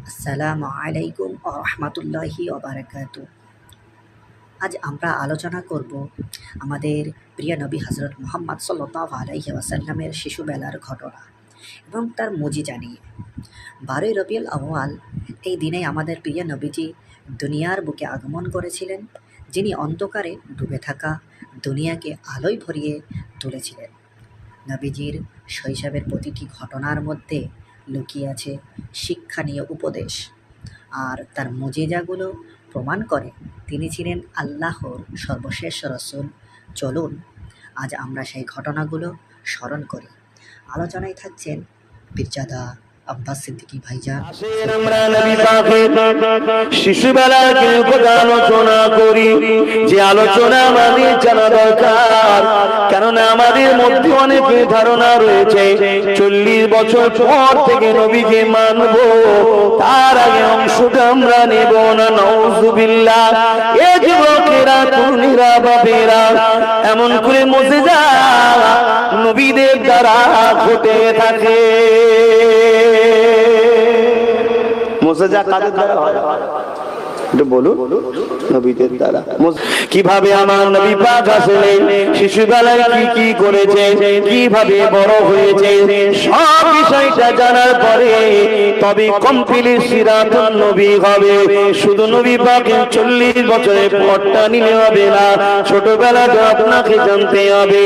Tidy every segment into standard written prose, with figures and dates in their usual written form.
আসসালামু আলাইকুম ওয়া রাহমাতুল্লাহি ওয়া বারাকাতুহু। আজ আমরা আলোচনা করব আমাদের প্রিয় নবী হযরত মুহাম্মদ সাল্লাল্লাহু আলাইহি ওয়াসাল্লামের শিশুবেলার ঘটনা এবং তার মুজিজা নিয়ে। 12ই রবিউল আউয়াল এই দিনে আমাদের প্রিয় নবীজি দুনিয়ার বুকে আগমন করেছিলেন, যিনি অন্ধকারে ডুবে থাকা দুনিয়াকে আলোয় ভরিয়ে তুলেছিলেন। নবীজির শৈশবের প্রতিটি ঘটনার মধ্যে লুকিয়ে আছে শিক্ষণীয় উপদেশ, আর তার মুজিজাগুলো প্রমাণ করে তিনি ছিলেন আল্লাহর সর্বশেষ রসূল। চলুন আজ আমরা সেই ঘটনাগুলো স্মরণ করি। আলোচনায় থাকছেন পীরজাদা আব্বাস সিদ্দিকী ভাইজান। আসেন আমরা নবী পাকের শিশুবেলার কথা আলোচনা করি, যে আলোচনা আমাদের জানা দরকার, কেননা আমাদের মধ্যে অনেক ধারণা রয়েছে 40 বছর পর থেকে নবীকে মানব, তার আগে অংশটা আমরা নেব না। নাউযুবিল্লাহ। এ যুবকেরা, তরুণীরা, বাপেরা, এমন করে মুজিজা নবীদের দ্বারা ঘটে থাকে। মুজিজা কাদের দ্বারা হয়? একটু বলুন। নবীদের দ্বারা। কিভাবে আমার নবী পাক আসলেন, শিশুবেলায় কি কি করেছে, কিভাবে বড় হয়েছে, সব বিষয়টা জানার পরে তবে কমপ্লিট সিরাতুন নবী হবে। শুধু নবী পাকের 40 বছরের পরটা নিলে হবে না, ছোটবেলাটা আপনাকে জানতে হবে।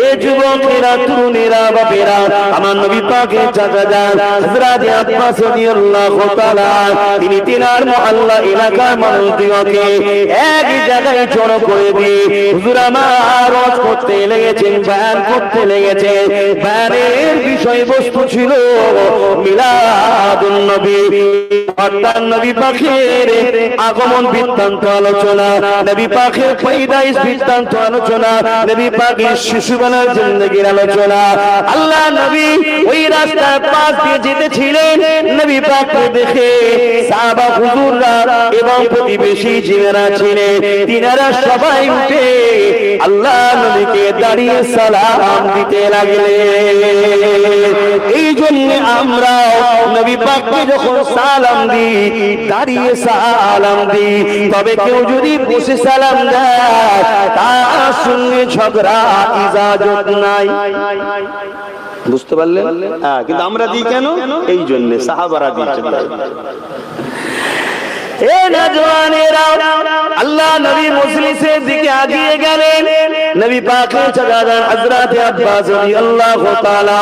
এ যুবকেরা, তরুণীরা, বাপেরা, আমার নবী পাকের চাচা হযরত আব্বাস রাদিয়াল্লাহু তাআলা, তিনি তিনার মুআল্লা এলাকার মানুষদিগকে এক জায়গায় জড়ো করে দিয়ে হুজুর আমার ওয়াজ করতে লেগেছেন, বয়ান করতে লেগেছেন। বয়ানের বিষয়বস্তু ছিল মিলাদুন নবী, অর্থাৎ নবী পাকের আগমন বৃত্তান্ত আলোচনা, নবী পাকের পয়দাইশ বৃত্তান্ত আলোচনা, নবী পাকের শিশুবেলার জিন্দেগির আলোচনা। আল্লাহ নবী ওই রাস্তার পাশ দিয়ে যেতেছিলেন, নবী পাককে দেখে সাহাবা হুজুররা এবং প্রতিবেশী জিনেরা ছিলেন, তিনারা সবাই উঠে আল্লাহ নবীকে দাঁড়িয়ে সালাম দিতে লাগলেন। এই জন্য আমরা নবী পাককে যখন সালাম দিই, দাঁড়িয়ে সালাম দিই। তবে কেউ যদি বসে সালাম দেয়, তার সঙ্গে ঝগড়া ইজাজত নাই। বুঝতে পারলেন? হ্যাঁ, কিন্তু আমরা দিই কেন? এই জন্য সাহাবারা দিয়েছেন। এ নওজওয়ানেরা, আল্লাহ নবী মজলিসের দিকে আগিয়ে গেলেন। নবী পাকের চাচা হযরত আব্বাস রাদিয়াল্লাহু তাআলা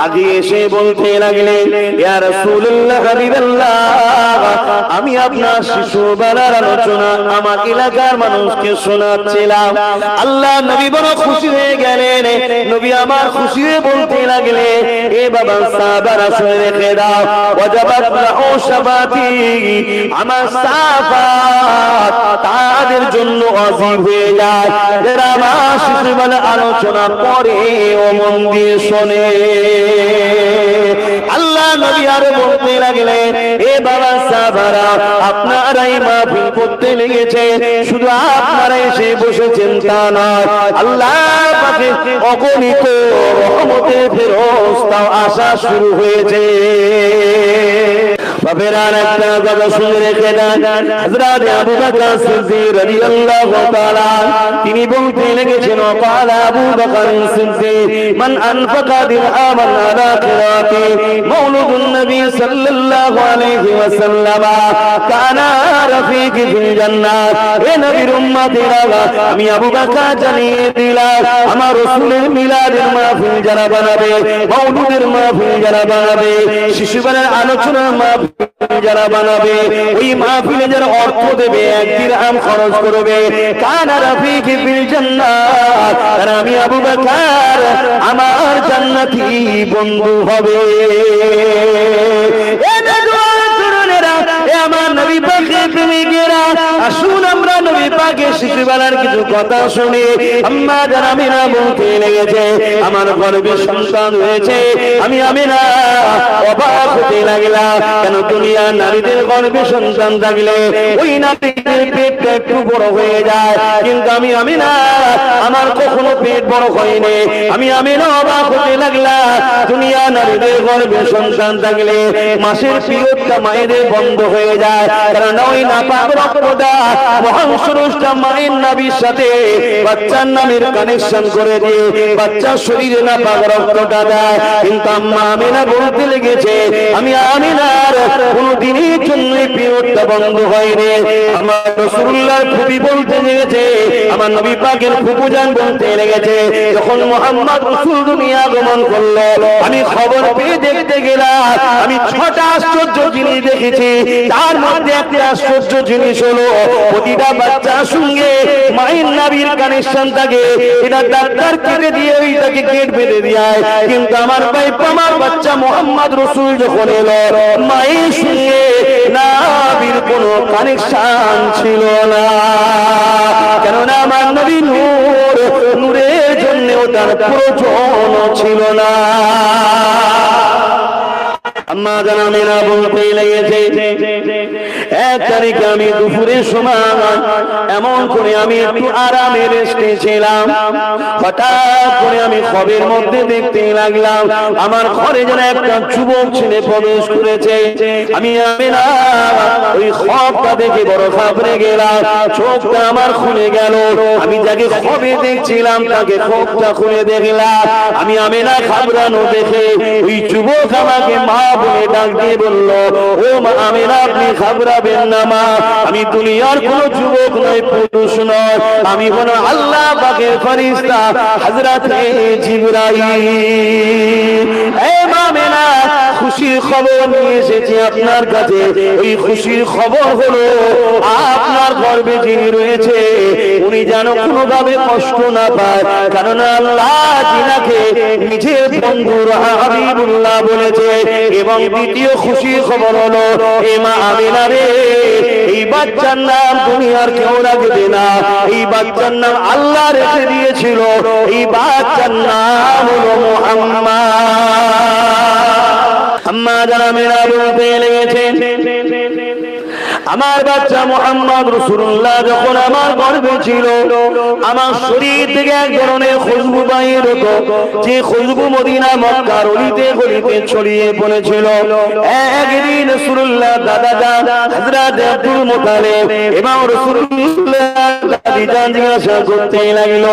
আগিয়ে এসে বলতে লাগলেন, ইয়া রাসূলুল্লাহ, হাবিবাল্লাহ, আমি আপনার শিশুবেলার আলোচনা আমার এলাকার মানুষকে শোনাচ্ছিলাম। আল্লাহ নবী বড় খুশি হয়ে গেলেন। নবী আমার খুশি হয়ে বলতে লাগলেন, এ বাবা সাহাবারা শুনে রেখে দাও, ওয়াজাবাত লাহু শাফাতি, আমার সাফাত তাদের জন্য ওয়াজিব হয়ে যায় যারা আমার শিশুবেলা আলোচনা করে ও মন দিয়ে শোনে। আল্লাহ নবী আরো বলতে লাগলেন, এ বাবা সাহাবারা, আপনারাই মাহফিল করতে লেগেছে, শুধু আপনারা এসে বসেছেন তা নয়, আল্লাহ পাকের অগণিত রহমতের ফেরেশতাও আসা শুরু হয়েছে। বাপেরা একটা কথা শুনে রেখে দেন, হযরত আবু বকর সিদ্দিক রাদিয়াল্লাহু তাআলা তিনি বলতে লেগেছেন, قال আবু বকর সিদ্দিক, মান আনফাকা দিরহামান আলা কিরাতি মাওলুদুন নবী সাল্লাল্লাহু আলাইহি ওয়াসাল্লাম কানা রাফিকি ফিল জান্নাত। এ নবীর উম্মতেরা, আমি আবু বকর জানিয়ে দিলাম, আমার রাসূলের মিলাদের মাহফিল যারা বানাবে, মাওলুদের মাহফিল যারা বানাবে, শিশুবেলার আলোচনার মাহফিল যারা বানাবে, ওই মাহফিলে যারা অর্থ দেবে, 1 দিরহাম খরচ করবে, কানা রাফিকি ফিল জান্নাত, আর আমি আবু বকর আমার জান্নাতি বন্ধু হবে। এ নওজওয়ান তরুণেরা, এ আমার নবী পাকের প্রেমিকেরা, আসুন আমরা নবী পাকের শিশুবেলার কিছু কথা শুনে আম্মা জান আমিনা বলতে লেগেছে, আমার গর্ভে সন্তান হয়েছে। আমি আমিনা অবাক হতে লাগলাম, কেন দুনিয়ার নারীদের গর্ভে সন্তান থাকলে ওই নারীদের পেটটা একটু বড় হয়ে যায়, কিন্তু আমি আমিনা আমার কখনো পেট বড় হয়নি। আমি আমিনা অবাক হতে লাগলাম, দুনিয়া নারীদের গর্ভে সন্তান থাকলে মাসের পিরিয়ডটা মায়েদের বন্ধ হয়ে যায়, কারণ ওই নাপাক রক্তটা মহান সুরুষটা মায়ের নাভির সাথে বাচ্চার নামের কানেকশন করে দিয়ে বাচ্চার শরীরে নাপাক রক্তটা দেয়। কিন্তু আম্মা আমিনা বলতে লেগেছে, আমি আমিনার কোনদিনের জন্য পিরিয়ডটা বন্ধ হয়নি। আমার রাসূলুল্লাহ খুবই বলতে লেগেছে, আমার নবী পাকের ফুফুজান বলতে লেগেছে, যখন মুহাম্মদ রাসূল দুনিয়া আগমন করলো আমি খবর পেয়ে দেখতে গেলাম, আমি 6টা আশ্চর্য জিনিস দেখেছি। তার মধ্যে একটা আশ্চর্য জিনিস হলো প্রতিটা বাচ্চার সঙ্গে মায়ের নাভির কানেকশন থাকে, এটা ডাক্তার কেটে দিয়ে ওইটাকে গেট বেঁধে দেয়, কিন্তু আমার ভাই আমার বাচ্চা মুহাম্মদ রাসূল যখন এলো মায়ের সঙ্গে নাভির কোনো কানেকশন ছিল না, কেননা আমার নবী নূর, নূরের জন্য ওটার প্রয়োজন ছিল না। আম্মা জান আমিনা বলতে লেগেছে, এক তারিখে আমি দুপুরের সময় এমন করে আমি একটু আরামে রেস্টে ছিলাম, হঠাৎ করে আমি খবের মধ্যে দেখতে লাগলাম আমার ঘরে যেন একটা যুবক ছেলে প্রবেশ করেছে। আমি আমিনা ওই খবটা দেখে বড় ঘাবড়ে গেলাম, চোখটা আমার খুলে গেল। আমি যাকে খবে দেখছিলাম তাকে খবটা খুলে দেখলাম। আমি আমিনা ঘাবড়ানো দেখে ওই যুবক আমাকে মা বলে ডাক দিয়ে বলল, ও মা আমিনা আপনি ঘাবড়াবেন না মা, আমি দুনিয়ার কোন যুবক নয়, পুরুষ নয়, আমি হলো আল্লাহ পাকের ফেরেশতা হযরতে জিবরাইল। এ মা আমিনা খুশির খবর নিয়ে এসেছি আপনার কাছে। এই খুশির খবর হলো আপনার গর্ভে যিনি রয়েছে উনি যেন কোনোভাবে কষ্ট না পায়, কারণ আল্লাহ যিনাকে নিজের বন্ধু হাবিবুল্লাহ বলেছে। এবং দ্বিতীয় খুশির খবর হলো, এ মা আমিনা রে, এই বাচ্চার নাম দুনিয়ার কেউ রাখবে না, এই বাচ্চার নাম আল্লাহ রেখে দিয়েছিল, এই বাচ্চার নাম হলো মুহাম্মদ। আম্মা জান আমিনা বলতে লেগেছেন, আমার বাচ্চা মুহাম্মদ রাসূলুল্লাহ যখন আমার গর্ভে ছিল আমার শরীর থেকে এক ধরনের খুশবু বাইর হতো, যে খুশবু মদিনা মক্কার অলিতে গলিতে ছড়িয়ে পড়েছিল। একদিন রাসূলুল্লাহ দাদা জান হযরত আব্দুল মুত্তালিব এবং রাসূলুল্লাহ দাদি জান জিজ্ঞাসা করতে লাগলো,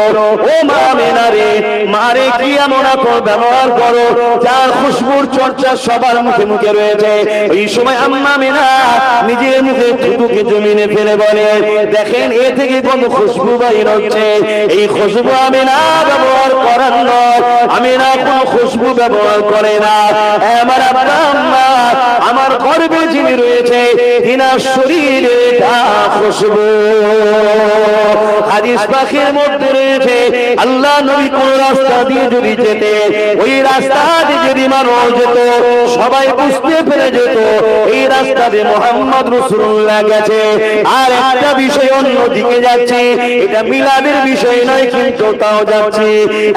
ও মা আমিনা রে, মারে কি এমন আকর ব্যবহার করো যার খুশবুর চর্চা সবার মুখে মুখে রয়েছে। এই সময় আম্মা আমিনা নিজের মুখে থুতুকে জমিনে ফেলে বলে, দেখেন এ থেকে কোন খুশবু বাইর হচ্ছে, এই খুশবু আমিনা ব্যবহার করার নয়, আমিনা কোন খুশবু ব্যবহার করে না। আমার আব্বা আম্মা আমার গর্ভে যিনি রয়েছে তিনার শরীরে খুশবু। হাদিস পাকের মধ্যে রয়েছে আল্লাহ নবী কোন রাস্তা দিয়ে যদি যেতে, ওই রাস্তা দিয়ে যদি মানুষ যেত সবাই বুঝতে পেরে যেত এই রাস্তা দিয়ে মুহাম্মদ রাসূলুল্লাহ গেছে। আর একটা বিষয় অন্য দিকে যাচ্ছে, এটা মিলাদের বিষয় নয়, কিন্তু তাও যাচ্ছে।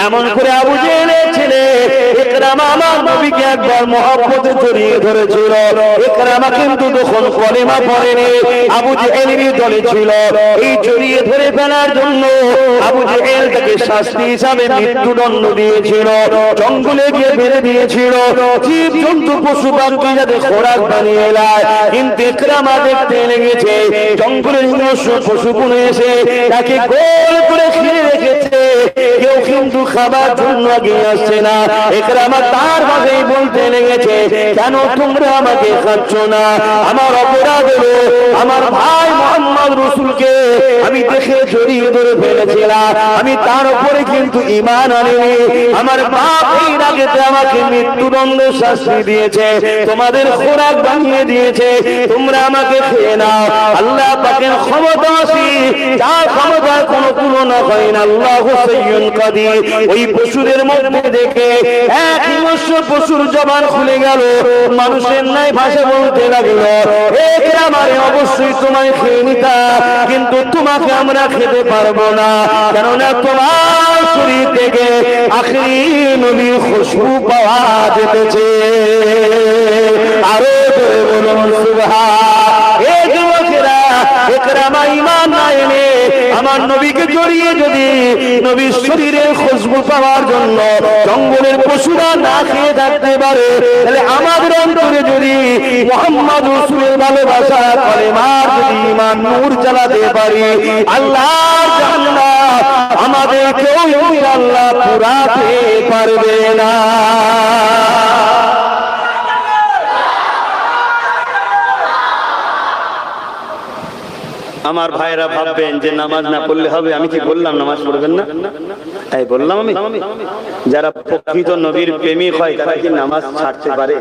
এমন করে আবু জেহেলের ছেলে ইকরামা আমার নবীকে একবার মহব্বতে জড়িয়ে ধরেছিল। ইকরামা কিন্তু তখন কলেমা পড়েনি, আবু জেহেলেরই দলে ছিল। এই জড়িয়ে ধরে ফেলার জন্য আবু জেহেল তাকে শাস্তি হিসাবে মৃত্যুদণ্ড দিয়েছিল, জঙ্গলে গিয়ে বেঁধে দিয়েছিল, জীব জন্তু পশু পাখি যাতে খোরাক বানিয়ে নেয়। কিন্তু ইকরামা দেখতে লেগেছে জঙ্গলের হিংস্র পশুগুলো এসে তাকে গোল করে ঘিরে রেখেছে, কেউ কিন্তু খাবার জন্য আগে আসছে না। ইকরামা তার ভাবেই বলতে লেগেছে, কেন তোমরা আমাকে খাচ্ছ না? আমার অপরাধ হলো আমার ভাই মুহাম্মদ রাসূলকে আমি দেখে জড়িয়ে ধরে ফেলেছিলাম, আমি তার উপরে কিন্তু ঈমান আনিনি। আমার বাপ এই রাগেতে আমাকে মৃত্যুদণ্ড শাস্তি দিয়েছে, তোমাদের খোরাক বানিয়ে দিয়েছে, তোমরা আমাকে খেয়ে নাও। আল্লাহ পাকের ক্ষমতা আছে, যার ক্ষমতার কোনো তুলনা হয় না। আল্লাহু সাইয়্যুন কাদির। ওই পশুদের মধ্যে দেখে এক হিংস্র পশুর জবান খুলে গেল, মানুষের নাই ভাষা বলতে লাগলো, ইকরামারে অবশ্যই তোমায় খেয়ে নিতা, কিন্তু তোমাকে আমরা খেতে পারবো না, কেননা তোমার শরীর থেকে আখেরি নবীর খুশবু পাওয়া যেতেছে। আরো জোরে বলুন সুবহান। এ যুবকেরা, একরামা ঈমান না এনে আমার নবীকে জড়িয়ে যদি নবীর শরীরের খুশবু পাওয়ার জন্য জঙ্গলের পশুরা না খেয়ে থাকতে পারে, তাহলে আমাদের অন্তরে যদি মুহাম্মদ রাসূলের ভালোবাসা কলেমার যদি ঈমান নূর জ্বালাতে পারি, আল্লাহর জান্নাত আমাদের কেউ আল্লাহ পুরাতে পারবে না। আমার ভাইরা ভাববেন যে নামাজ না পড়লে হবে। আমি কি বললাম নামাজ পড়বেন না? তাই বললাম আমি? যারা প্রকৃত নবীর প্রেমিক হয় তারা কি নামাজ ছাড়তে পারে?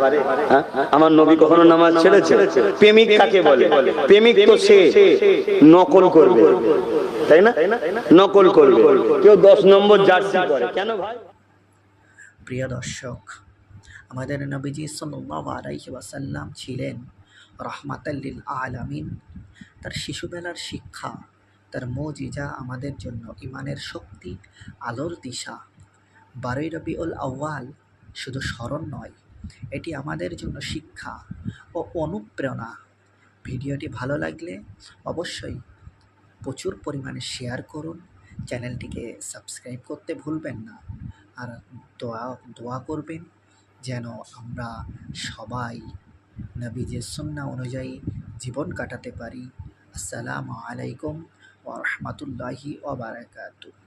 হ্যাঁ? আমার নবী কখনো নামাজ ছেড়েছে? প্রেমিক কাকে বলে? প্রেমিক তো সে নকল করবে, তাই না? নকল করবে। কেউ 10 নম্বর জার্সি করে কেন ভাই? প্রিয় দর্শক, আমাদের নবীজি সাল্লাল্লাহু আলাইহি ওয়াসাল্লাম ছিলেন রাহমাতাল লিল আলামিন। তার শিশুবেলার শিক্ষা, তার মুজিজা আমাদের জন্য ইমানের শক্তি, আলোর দিশা। 12ই রবিউল আউয়াল শুধু স্মরণ নয়, এটি আমাদের জন্য শিক্ষা ও অনুপ্রেরণা। ভিডিওটি ভালো লাগলে অবশ্যই প্রচুর পরিমাণে শেয়ার করুন, চ্যানেলটিকে সাবস্ক্রাইব করতে ভুলবেন না। আর দোয়া করবেন যেন আমরা সবাই নবীজির সুন্নাহ অনুযায়ী জীবন কাটাতে পারি। আসসালামু আলাইকুম ওয়া রাহমাতুল্লাহি ওয়া বারাকাতুহু।